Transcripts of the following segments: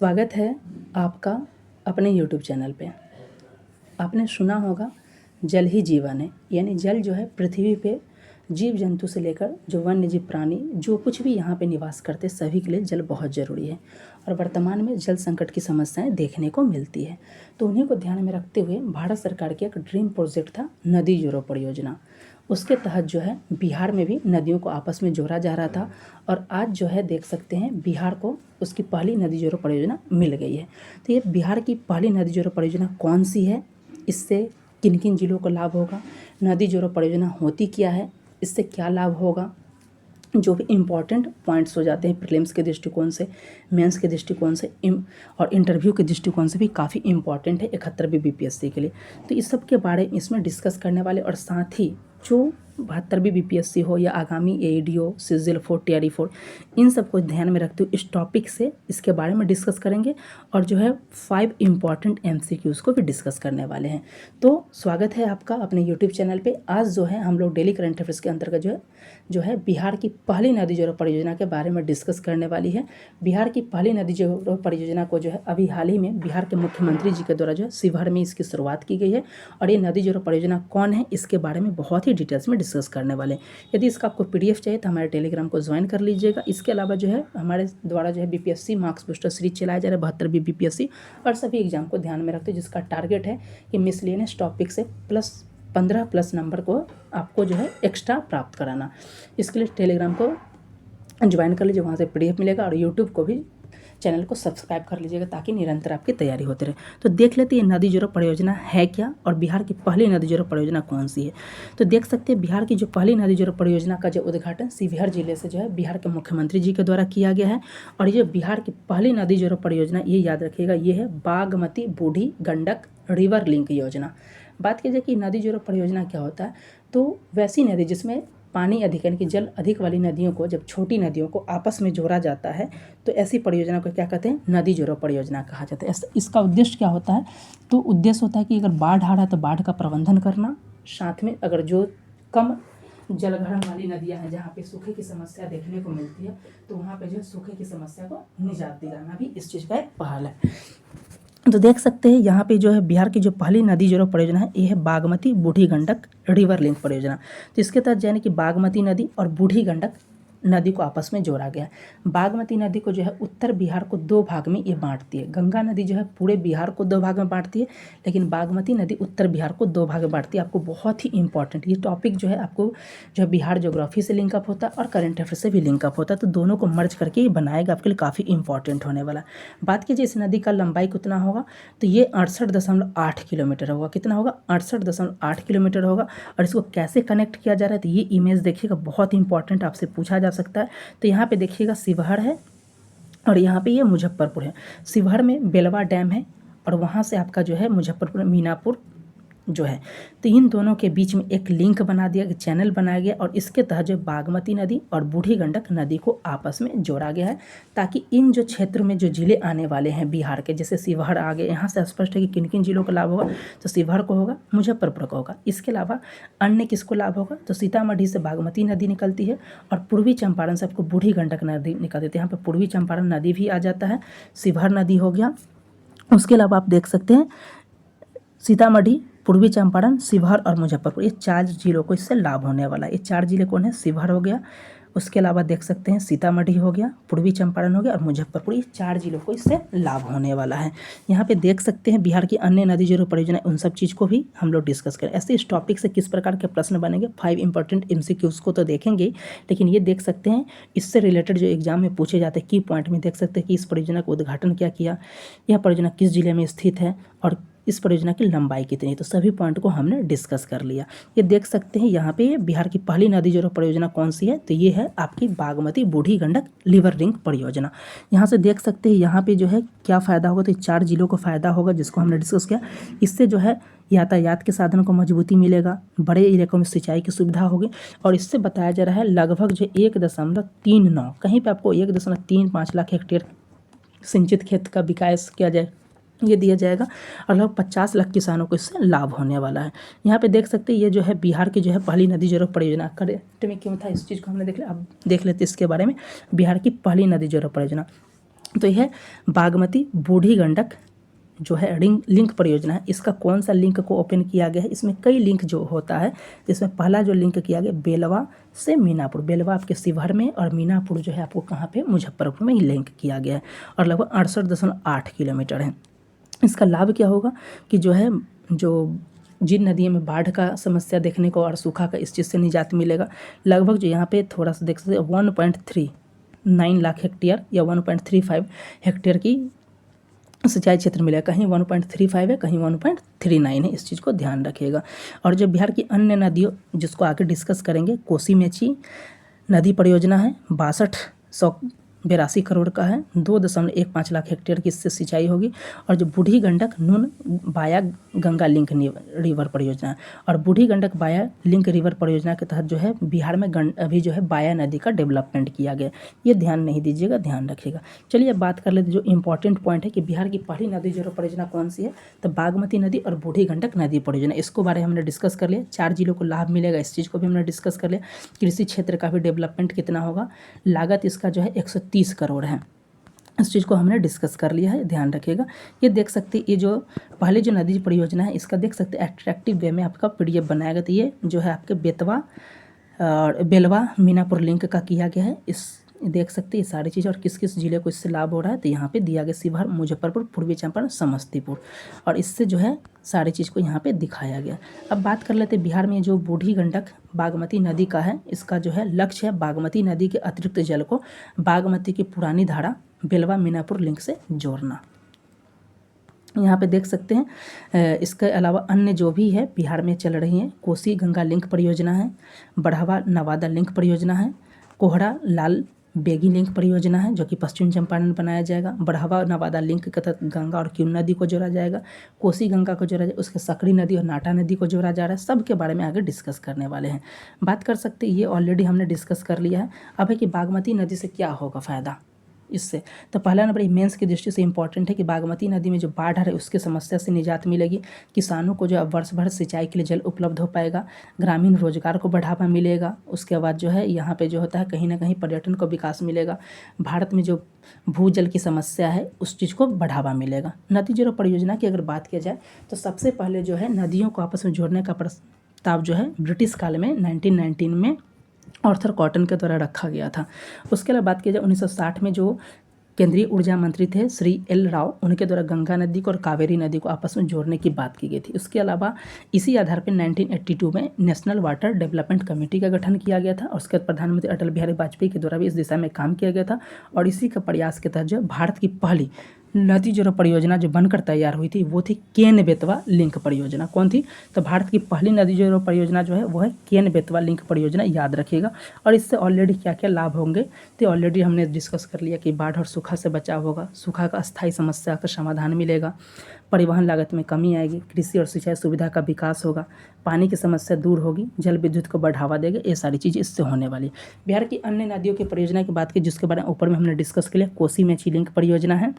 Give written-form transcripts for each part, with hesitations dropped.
स्वागत है आपका अपने YouTube चैनल पे। आपने सुना होगा जल ही जीवन है, यानी जल जो है पृथ्वी पे जीव जंतु से लेकर जो वन्य जीव प्राणी जो कुछ भी यहाँ पे निवास करते सभी के लिए जल बहुत ज़रूरी है। और वर्तमान में जल संकट की समस्याएं देखने को मिलती है, तो उन्हीं को ध्यान में रखते हुए भारत सरकार की एक ड्रीम प्रोजेक्ट था नदी जोड़ो परियोजना। उसके तहत जो है बिहार में भी नदियों को आपस में जोड़ा जा रहा था और आज जो है देख सकते हैं बिहार को उसकी पहली नदी जोड़ो परियोजना मिल गई है। तो ये बिहार की पहली नदी जोड़ो परियोजना कौन सी है, इससे किन किन जिलों को लाभ होगा, नदी जोड़ो परियोजना होती क्या है, इससे क्या लाभ होगा, जो भी इम्पॉर्टेंट पॉइंट्स हो जाते हैं प्रीलिम्स के दृष्टिकोण से, मेंस के दृष्टिकोण से और इंटरव्यू के दृष्टिकोण से भी काफ़ी इम्पॉर्टेंट है 71वीं बीपीएससी के लिए। तो इस सब के बारे में इसमें डिस्कस करने वाले और साथ ही जो 72वीं बीपीएससी हो या आगामी एईडी हो, सिजिल 4, टीआरई 4, इन सबको ध्यान में रखते हुए इस टॉपिक से इसके बारे में डिस्कस करेंगे और जो है 5 इम्पॉर्टेंट एमसीक्यूज़ को भी डिस्कस करने वाले हैं। तो स्वागत है आपका अपने यूट्यूब चैनल पे। आज जो है हम लोग डेली करंट अफेयर्स के अंतर्गत जो है बिहार की पहली नदी जोड़ो परियोजना के बारे में डिस्कस करने वाली है। बिहार की पहली नदी जोड़ो परियोजना को जो है अभी हाल ही में बिहार के मुख्यमंत्री जी के द्वारा जो है शिवहर में इसकी शुरुआत की गई है और ये नदी जोड़ो परियोजना कौन है इसके बारे में बहुत ही डिटेल्स में डिस्कस करने वाले हैं। यदि इसका आपको पीडीएफ चाहिए तो हमारे टेलीग्राम को ज्वाइन कर लीजिएगा। इसके अलावा जो है हमारे द्वारा जो है बीपीएससी मार्क्स बूस्टर सीरीज चलाया जा रहा है 72वीं बीपीएससी और सभी एग्जाम को ध्यान में रखते हैं, जिसका टारगेट है कि मिसलेनियस टॉपिक से +15+ नंबर को आपको जो है एक्स्ट्रा प्राप्त कराना। इसके लिए टेलीग्राम को ज्वाइन कर लीजिए, वहाँ से पीडीएफ मिलेगा और यूट्यूब को भी चैनल को सब्सक्राइब कर लीजिएगा ताकि निरंतर आपकी तैयारी होती रहे। तो देख लेते हैं नदी जोड़ो परियोजना है क्या और बिहार की पहली नदी जोड़ो परियोजना कौन सी है। तो देख सकते हैं बिहार की जो पहली नदी जोड़ो परियोजना का जो उद्घाटन शिवहर जिले से जो है बिहार के मुख्यमंत्री जी के द्वारा किया गया है। और ये बिहार की पहली नदी जोड़ो परियोजना, ये याद रखिएगा, ये है बागमती बूढ़ी गंडक रिवर लिंक योजना। बात की जाए कि नदी जोड़ो परियोजना क्या होता है, तो वैसी नदी जिसमें पानी अधिक यानी कि जल अधिक वाली नदियों को, जब छोटी नदियों को आपस में जोड़ा जाता है तो ऐसी परियोजना को क्या कहते हैं, नदी जोड़ो परियोजना कहा जाता है। इसका उद्देश्य क्या होता है, तो उद्देश्य होता है कि अगर बाढ़ आ रहा है तो बाढ़ का प्रबंधन करना, साथ में अगर जो कम जलग्रहण वाली नदियां हैं जहाँ पे सूखे की समस्या देखने को मिलती है तो वहाँ पे जो है सूखे की समस्या को निजात दिलाना भी इस चीज़ का एक पहल है। तो देख सकते हैं यहाँ पे जो है बिहार की जो पहली नदी जोड़ो परियोजना है ये है बागमती बूढ़ी गंडक रिवर लिंक परियोजना। तो इसके तहत यानी कि बागमती नदी और बूढ़ी गंडक नदी को आपस में जोड़ा गया। बागमती नदी को जो है उत्तर बिहार को 2 भाग में ये बांटती है। गंगा नदी जो है पूरे बिहार को 2 भाग में बांटती है, लेकिन बागमती नदी उत्तर बिहार को 2 भाग में बांटती है। आपको बहुत ही इंपॉर्टेंट ये टॉपिक जो है आपको जो है बिहार ज्योग्राफी से लिंकअप होता है और करंट अफेयर से भी लिंकअप होता है, तो दोनों को मर्ज करके ये बनाएगा, आपके लिए काफ़ी इंपॉर्टेंट होने वाला। बात कीजिए इस नदी का लंबाई कितना होगा, तो ये 68.8 किलोमीटर होगा। कितना होगा, 68.8 किलोमीटर होगा। और इसको कैसे कनेक्ट किया जा रहा है, तो ये इमेज देखिएगा, बहुत इंपॉर्टेंट आपसे पूछा जा सकता है। तो यहाँ पे देखिएगा शिवहर है और यहाँ पे ये मुजफ्फरपुर है। शिवहर में बेलवा डैम है और वहाँ से आपका जो है मुजफ्फरपुर मीनापुर जो है, तो इन दोनों के बीच में एक लिंक बना दिया, चैनल बनाया गया और इसके तहत जो बागमती नदी और बूढ़ी गंडक नदी को आपस में जोड़ा गया है, ताकि इन जो क्षेत्र में जो जिले आने वाले हैं बिहार के, जैसे शिवहर आ गए, यहाँ से स्पष्ट है कि किन किन जिलों का लाभ होगा, तो शिवहर को होगा, मुजफ्फरपुर को होगा। इसके अलावा अन्य किसको लाभ होगा, तो सीतामढ़ी से बागमती नदी निकलती है और पूर्वी चंपारण से आपको बूढ़ी गंडक नदी निकलती है। यहाँ पर पूर्वी चंपारण नदी भी आ जाता है, शिवहर नदी हो गया। उसके अलावा आप देख सकते हैं सीतामढ़ी, पूर्वी चंपारण, शिवहर और मुजफ्फरपुर, ये 4 जिलों को इससे लाभ होने वाला है। ये 4 जिले कौन है, शिवहर हो गया, उसके अलावा देख सकते हैं सीतामढ़ी हो गया, पूर्वी चंपारण हो गया और मुजफ्फरपुर, ये 4 जिलों को इससे लाभ होने वाला है। यहाँ पे देख सकते हैं बिहार की अन्य नदी जोड़ो परियोजना, उन सब चीज़ को भी हम लोग डिस्कस करें। ऐसे इस टॉपिक से किस प्रकार के प्रश्न बनेंगे, 5 इंपॉर्टेंट एमसीक्यूज़ को तो देखेंगे, लेकिन ये देख सकते हैं इससे रिलेटेड जो एग्जाम में पूछे जाते हैं की पॉइंट में देख सकते हैं कि इस परियोजना का उद्घाटन क्या किया, यह परियोजना किस जिले में स्थित है और इस परियोजना की लंबाई कितनी है, तो सभी पॉइंट को हमने डिस्कस कर लिया। ये देख सकते हैं यहाँ पे बिहार की पहली नदी जोड़ो परियोजना कौन सी है, तो ये है आपकी बागमती बूढ़ी गंडक रिवर लिंक परियोजना। यहाँ से देख सकते हैं यहाँ पे जो है क्या फ़ायदा होगा, तो 4 जिलों को फ़ायदा होगा जिसको हमने डिस्कस किया। इससे जो है यातायात के साधनों को मजबूती मिलेगा, बड़े इलाकों में सिंचाई की सुविधा होगी और इससे बताया जा रहा है लगभग जो 1.39, कहीं पर आपको 1.35 लाख हेक्टेयर सिंचित खेत का विकास किया जाए, ये दिया जाएगा और लगभग 50 लाख किसानों को इससे लाभ होने वाला है। यहाँ पे देख सकते हैं ये जो है बिहार की जो है पहली नदी जोड़ो परियोजना, करेक्ट में क्यों था इस चीज़ को हमने देख लिया। अब देख लेते हैं इसके बारे में, बिहार की पहली नदी जोड़ो परियोजना। तो यह बागमती बूढ़ी गंडक जो है लिंक परियोजना है, इसका कौन सा लिंक को ओपन किया गया है। इसमें कई लिंक जो होता है, जिसमें पहला जो लिंक किया गया बेलवा से मीनापुर, बेलवा आपके शिवहर में और मीनापुर जो है आपको कहाँ पे, मुजफ्फरपुर में ही लिंक किया गया है और लगभग 68.8 किलोमीटर है। इसका लाभ क्या होगा कि जो जिन नदियों में बाढ़ का समस्या देखने को और सूखा का, इस चीज़ से निजात मिलेगा। लगभग जो यहाँ पे थोड़ा सा देख सकते 1.39 लाख हेक्टेयर या 1.35 हेक्टेयर की सिंचाई क्षेत्र मिलेगा। कहीं 1.35 है, कहीं 1.39 है, इस चीज़ को ध्यान रखिएगा। और जो बिहार की अन्य नदियों जिसको आगे डिस्कस करेंगे, कोसी मेची नदी परियोजना है, 6282 करोड़ का है, 2.15 लाख हेक्टेयर की इससे सिंचाई होगी। और जो बूढ़ी गंडक नून बाया गंगा लिंक रिवर परियोजना है, और बूढ़ी गंडक बाया लिंक रिवर परियोजना के तहत जो है बिहार में अभी जो है बाया नदी का डेवलपमेंट किया गया। ये ध्यान नहीं दीजिएगा, ध्यान रखिएगा। चलिए अब बात कर लेते जो इंपॉर्टेंट पॉइंट है कि बिहार की पहली नदी जोड़ो परियोजना कौन सी है, तो बागमती नदी और बूढ़ी गंडक नदी परियोजना। इसको बारे में हमने डिस्कस कर लिया। 4 जिलों को लाभ मिलेगा, इस चीज़ को भी हमने डिस्कस कर लिया। कृषि क्षेत्र का भी डेवलपमेंट कितना होगा, लागत इसका जो है 130 करोड़ है, इस चीज़ को हमने डिस्कस कर लिया है, ध्यान रखिएगा। ये देख सकते ये जो पहले जो नदी परियोजना है, इसका देख सकते अट्रैक्टिव वे में आपका PDF बनाएगा। तो ये जो है आपके बेतवा और बेलवा मीनापुर लिंक का किया गया है। इस देख सकते हैं ये सारी चीज़ और किस किस जिले को इससे लाभ हो रहा है। तो यहाँ पे दिया गया शिवहर, मुजफ्फरपुर, पूर्वी चंपारण, समस्तीपुर, और इससे जो है सारी चीज़ को यहाँ पे दिखाया गया। अब बात कर लेते हैं बिहार में जो बूढ़ी गंडक बागमती नदी का है, इसका जो है लक्ष्य है बागमती नदी के अतिरिक्त जल को बागमती की पुरानी धारा बेलवा मीनापुर लिंक से जोड़ना। यहाँ पे देख सकते हैं इसके अलावा अन्य जो भी है बिहार में चल रही हैं, कोसी गंगा लिंक परियोजना है, बढ़ावा नवादा लिंक परियोजना है, कोहड़ा लाल बेगी लिंक परियोजना है जो कि पश्चिम चंपारण में बनाया जाएगा। बढ़ावा नवादा लिंक के तहत गंगा और क्यून नदी को जोड़ा जाएगा, कोसी गंगा को जोड़ा जाएगा, उसके सकरी नदी और नाटा नदी को जोड़ा जा रहा है। सब के बारे में आगे डिस्कस करने वाले हैं। बात कर सकते हैं, ये ऑलरेडी हमने डिस्कस कर लिया है। अब है कि बागमती नदी से क्या होगा फ़ायदा इससे, तो पहला नंबर मेंस की दृष्टि से इंपॉर्टेंट है कि बागमती नदी में जो बाढ़ है उसके समस्या से निजात मिलेगी, किसानों को जो अब वर्ष भर सिंचाई के लिए जल उपलब्ध हो पाएगा, ग्रामीण रोजगार को बढ़ावा मिलेगा। उसके बाद जो है यहाँ पे जो होता है कहीं ना कहीं पर्यटन को विकास मिलेगा, भारत में जो भूजल की समस्या है उस चीज़ को बढ़ावा मिलेगा। नदी जोड़ो परियोजना की अगर बात किया जाए तो सबसे पहले जो है नदियों को आपस में जोड़ने का प्रस्ताव जो है ब्रिटिश काल में 1919 में आर्थर कॉटन के द्वारा रखा गया था। उसके अलावा बात की जाए 1960 में जो केंद्रीय ऊर्जा मंत्री थे श्री L राव, उनके द्वारा गंगा नदी को और कावेरी नदी को आपस में जोड़ने की बात की गई थी। उसके अलावा इसी आधार पर 1982 में नेशनल वाटर डेवलपमेंट कमेटी का गठन किया गया था और उसके बाद प्रधानमंत्री अटल बिहारी वाजपेयी के द्वारा भी इस दिशा में काम किया गया था। और इसी का प्रयास के तहत जो भारत की पहली नदी जोड़ो परियोजना जो बनकर तैयार हुई थी वो थी केन बेतवा लिंक परियोजना। कौन थी, तो भारत की पहली नदी जोड़ो परियोजना जो है वो है केन बेतवा लिंक परियोजना, याद रखिएगा। और इससे ऑलरेडी क्या क्या लाभ होंगे तो ऑलरेडी हमने डिस्कस कर लिया कि बाढ़ और सूखा से बचाव होगा, सूखा का अस्थायी समस्या का समाधान मिलेगा, परिवहन लागत में कमी आएगी, कृषि और सिंचाई सुविधा का विकास होगा, पानी की समस्या दूर होगी, जल विद्युत को बढ़ावा देगा। ये सारी चीज़ इससे होने वाली। बिहार की अन्य नदियों की परियोजना की बात की जिसके बारे में ऊपर में हमने डिस्कस किया, कोसी मेची लिंक परियोजना है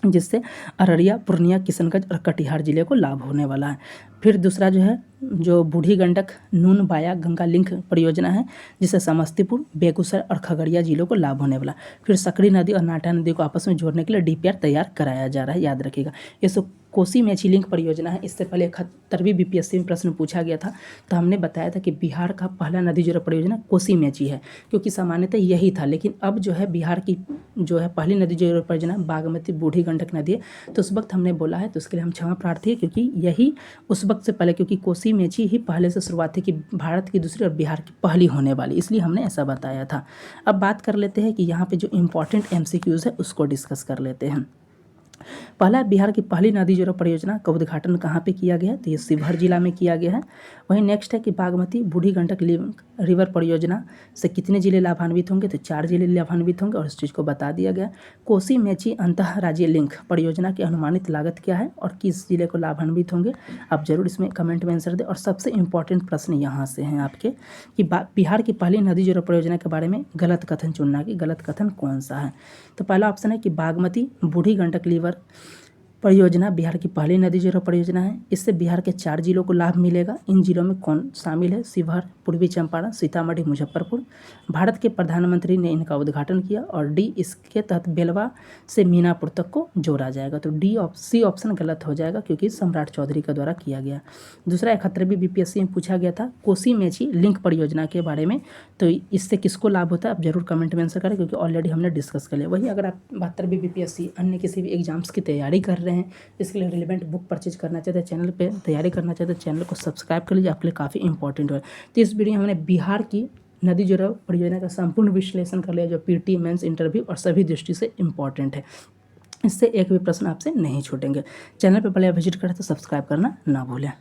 जिससे अररिया, पूर्णिया, किशनगंज और कटिहार जिले को लाभ होने वाला है। फिर दूसरा जो है जो बूढ़ी गंडक नून बाया गंगा लिंक परियोजना है जिससे समस्तीपुर, बेगूसराय और खगड़िया जिलों को लाभ होने वाला। फिर सकरी नदी और नाटा नदी को आपस में जोड़ने के लिए DPR तैयार कराया जा रहा है, याद रखिएगा। ये सब कोसी मेची लिंक परियोजना है। इससे पहले 71वीं BPSC में प्रश्न पूछा गया था तो हमने बताया था कि बिहार का पहला नदी जोड़ो परियोजना कोसी मेची है, क्योंकि सामान्यतः यही था। लेकिन अब जो है बिहार की जो है पहली नदी जोड़ो परियोजना बागमती बूढ़ी गंडक नदी है। तो उस वक्त हमने बोला है तो उसके लिए हम क्षमा प्रार्थी है, क्योंकि यही उस वक्त से पहले, क्योंकि कोसी मेची ही पहले से शुरुआत थी कि भारत की दूसरी और बिहार की पहली होने वाली, इसलिए हमने ऐसा बताया था। अब बात कर लेते हैं कि यहाँ पे जो इम्पोर्टेंट MCQs है उसको डिस्कस कर लेते हैं। पहला, बिहार की पहली नदी जोड़ो परियोजना का उद्घाटन कहाँ पे किया गया है, तो ये शिवहर जिला में किया गया है। वहीं नेक्स्ट है कि बागमती बूढ़ी गंडक लिंक रिवर परियोजना से कितने जिले लाभान्वित होंगे, तो 4 जिले लाभान्वित होंगे और इस चीज़ को बता दिया गया। कोसी मेची अंतः राज्य लिंक परियोजना की अनुमानित लागत क्या है और किस जिले को लाभान्वित होंगे, आप जरूर इसमें कमेंट में आंसर दें। और सबसे इंपॉर्टेंट प्रश्न यहाँ से हैं आपके कि बिहार की पहली नदी जोड़ो परियोजना के बारे में गलत कथन चुनना कि गलत कथन कौन सा है। तो पहला ऑप्शन है कि बागमती बूढ़ी गंडक रिवर परियोजना बिहार की पहली नदी जोड़ो परियोजना है। इससे बिहार के 4 जिलों को लाभ मिलेगा। इन जिलों में कौन शामिल है? शिवहर, पूर्वी चंपारण, सीतामढ़ी, मुजफ्फरपुर। भारत के प्रधानमंत्री ने इनका उद्घाटन किया। और डी, इसके तहत बेलवा से मीनापुर तक को जोड़ा जाएगा। तो सी ऑप्शन गलत हो जाएगा क्योंकि सम्राट चौधरी के द्वारा किया गया। दूसरा 71वीं बीपीएससी में पूछा गया था कोसी मेची लिंक परियोजना के बारे में। तो इससे किसको लाभ होता है आप जरूर कमेंट में आंसर करें, क्योंकि ऑलरेडी हमने डिस्कस कर लिया। वही अगर आप 72वीं बीपीएससी अन्य किसी भी एग्जाम्स की तैयारी कर रहे हैं, इसके लिए रिलेवेंट बुक परचेज करना चाहते हैं, चैनल पे तैयारी करना चाहते हैं, चैनल को सब्सक्राइब कर लीजिए, आपके लिए काफ़ी इंपॉर्टेंट है। तो इस वीडियो में हमने बिहार की नदी जोड़ो परियोजना का संपूर्ण विश्लेषण कर लिया, जो पीटी, मेंस, इंटरव्यू और सभी दृष्टि से इंपॉर्टेंट है। इससे एक भी प्रश्न आपसे नहीं छूटेंगे। चैनल पर पहले विजिट करें तो सब्सक्राइब करना ना भूलें।